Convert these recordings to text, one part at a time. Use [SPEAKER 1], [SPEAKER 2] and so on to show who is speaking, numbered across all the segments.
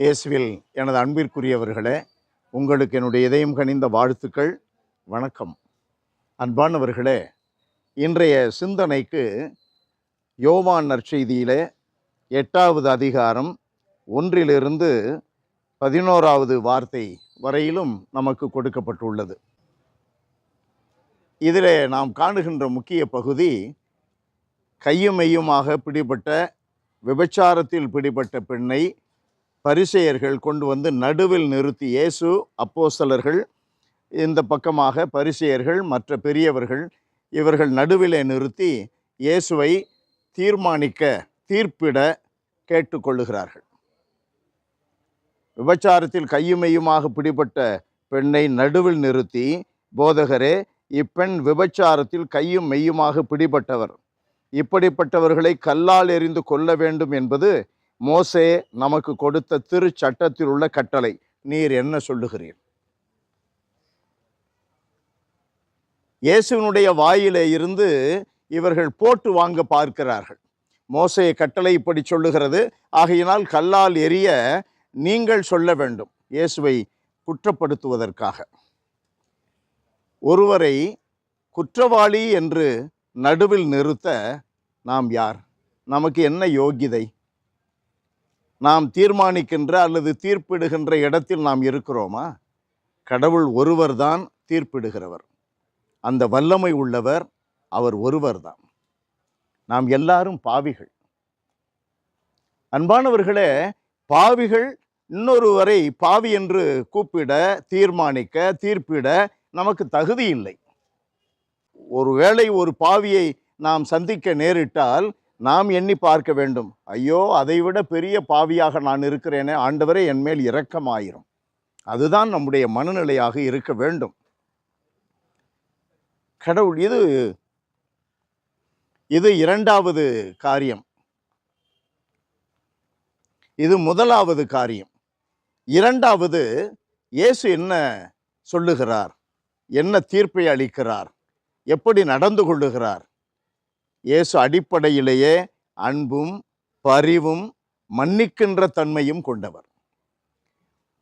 [SPEAKER 1] இயேசுவில் எனது அன்பிற்குரியவர்களே, உங்களுக்கு என்னுடைய இதயம் கனிந்த வாழ்த்துக்கள். வணக்கம். அன்பானவர்களே, இன்றைய சிந்தனைக்கு யோவான் நற்செய்தியிலே 8வது அதிகாரம் 1 11வது வார்த்தை வரையிலும் நமக்கு கொடுக்கப்பட்டுள்ளது. இதிலே நாம் காணுகின்ற முக்கிய பகுதி, கையும் மெய்யுமாக பிடிபட்ட விபச்சாரத்தில் பிடிபட்ட பெண்ணை பரிசேயர்கள் கொண்டு வந்து நடுவில் நிறுத்தி, இயேசு, அப்போஸ்தலர்கள் இந்த பக்கமாக, பரிசேயர்கள், மற்ற பெரியவர்கள், இவர்கள் நடுவிலே நிறுத்தி இயேசுவை தீர்ப்பிட கேட்டுக்கொள்ளுகிறார்கள். விபச்சாரத்தில் கையுமையுமாக பிடிபட்ட பெண்ணை நடுவில் நிறுத்தி, போதகரே, இப்பெண் விபச்சாரத்தில் கையும் மெய்யுமாக பிடிபட்டவர், இப்படிப்பட்டவர்களை கல்லால் எறிந்து கொல்ல வேண்டும் என்பது மோசே நமக்கு கொடுத்த திருச்சட்டத்தில் உள்ள கட்டளை. நீர் என்ன சொல்லுகிறீர்? இயேசுவினுடைய வாயிலே இருந்து இவர்கள் போட்டு வாங்க பார்க்கிறார்கள். மோசே கட்டளை இப்படி சொல்லுகிறது, ஆகையினால் கல்லால் எறிய நீங்கள் சொல்ல வேண்டும், இயேசுவை குற்றப்படுத்துவதற்காக. ஒருவரை குற்றவாளி என்று நடுவில் நிறுத்த நாம் யார்? நமக்கு என்ன யோகிதை? நாம் தீர்மானிக்கின்ற அல்லது தீர்ப்பிடுகின்ற இடத்தில் நாம் இருக்கிறோமா? கடவுள் ஒருவர்தான் தீர்ப்பிடுகிறவர். அந்த வல்லமை உள்ளவர் அவர் ஒருவர்தான். நாம் எல்லாரும் பாவிகள். அன்பானவர்களே, பாவிகள் இன்னொருவரை பாவி என்று கூப்பிட, தீர்மானிக்க, தீர்ப்பிட நமக்கு தகுதி இல்லை. ஒருவேளை ஒரு பாவியை நாம் சந்திக்க நேரிட்டால் நாம் எண்ணி பார்க்க வேண்டும், ஐயோ, அதைவிட பெரிய பாவியாக நான் இருக்கிறேனே, ஆண்டவரே என் மேல் இரக்கமாயிரும். அதுதான் நம்முடைய மனநிலையாக இருக்க வேண்டும். கடவுள், இது இரண்டாவது காரியம். இது முதலாவது காரியம். இரண்டாவது, இயேசு என்ன சொல்லுகிறார், என்ன தீர்ப்பை அளிக்கிறார், எப்படி நடந்து கொள்ளுகிறார்? இயேசு அடிப்படையிலேயே அன்பும் பரிவும் மன்னிக்கின்ற தன்மையும் கொண்டவர்.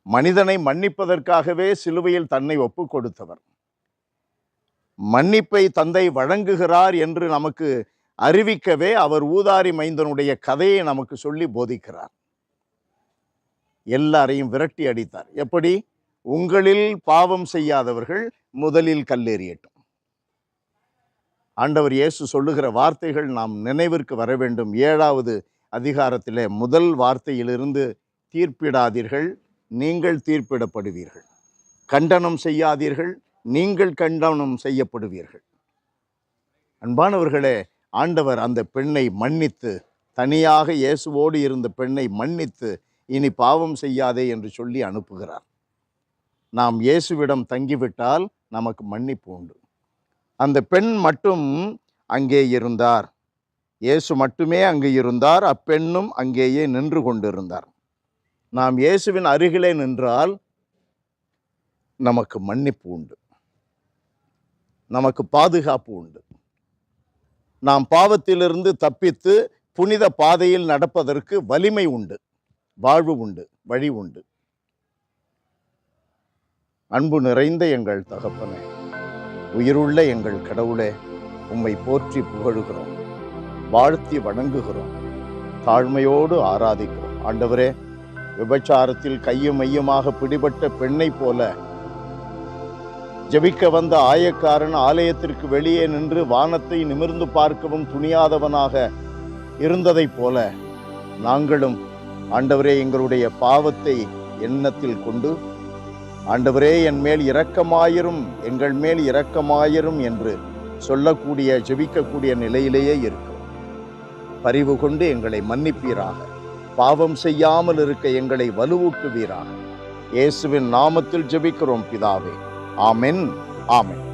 [SPEAKER 1] மனிதனை மன்னிப்பதற்காகவே சிலுவையில் தன்னை ஒப்பு கொடுத்தவர். மன்னிப்பை தந்தை வழங்குகிறார் என்று நமக்கு அறிவிக்கவே அவர் ஊதாரி மைந்தனுடைய கதையை நமக்கு சொல்லி போதிக்கிறார். எல்லாரையும் விரட்டி அடித்தார். எப்படி? உங்களில் பாவம் செய்யாதவர்கள் முதலில் கல்லெறியட்டும். ஆண்டவர் இயேசு சொல்லுகிற வார்த்தைகள் நாம் நினைவிற்கு வர வேண்டும். 7வது அதிகாரத்திலே முதல் வார்த்தையிலிருந்து, தீர்ப்பிடாதீர்கள், நீங்கள் தீர்ப்பிடப்படுவீர்கள். கண்டனம் செய்யாதீர்கள், நீங்கள் கண்டனம் செய்யப்படுவீர்கள். அன்பானவர்களே, ஆண்டவர் அந்த பெண்ணை மன்னித்து, தனியாக இயேசுவோடு இருந்த பெண்ணை மன்னித்து, இனி பாவம் செய்யாதே என்று சொல்லி அனுப்புகிறார். நாம் இயேசுவிடம் தங்கிவிட்டால் நமக்கு மன்னிப்பு உண்டு. அந்த பெண் மட்டும் அங்கே இருந்தார். இயேசு மட்டுமே அங்கே இருந்தார். அப்பெண்ணும் அங்கேயே நின்று கொண்டிருந்தார். நாம் இயேசுவின் அருகிலே நின்றால் நமக்கு மன்னிப்பு உண்டு, நமக்கு பாதுகாப்பு உண்டு. நாம் பாவத்திலிருந்து தப்பித்து புனித பாதையில் நடப்பதற்கு வலிமை உண்டு, வாழ்வு உண்டு, வழி உண்டு. அன்பு நிறைந்த எங்கள் தகப்பனே, உயிருள்ள எங்கள் கடவுளே, உம்மை போற்றி புகழுகிறோம், வாழ்த்தி வணங்குகிறோம், தாழ்மையோடு ஆராதிக்கிறோம். ஆண்டவரே, விபச்சாரத்தில் கையும் மையமாக பிடிபட்ட பெண்ணை போல ஜெபிக்க வந்த ஆயக்காரன் ஆலயத்திற்கு வெளியே நின்று வானத்தை நிமிர்ந்து பார்க்கவும் துணியாதவனாக இருந்ததைப் போல நாங்களும் ஆண்டவரே எங்களுடைய பாவத்தை எண்ணத்தில் கொண்டு, ஆண்டவரே என் மேல் இரக்கமாயிரும், எங்கள் மேல் இரக்கமாயிரும் என்று சொல்லக்கூடிய, ஜெபிக்கக்கூடிய நிலையிலேயே இருக்கிறோம். பரிவு கொண்டு எங்களை மன்னிப்பீராக. பாவம் செய்யாமல் இருக்க எங்களை வலுவூட்டுவீராக. இயேசுவின் நாமத்தில் ஜெபிக்கிறோம் பிதாவே. ஆமென், ஆமென்.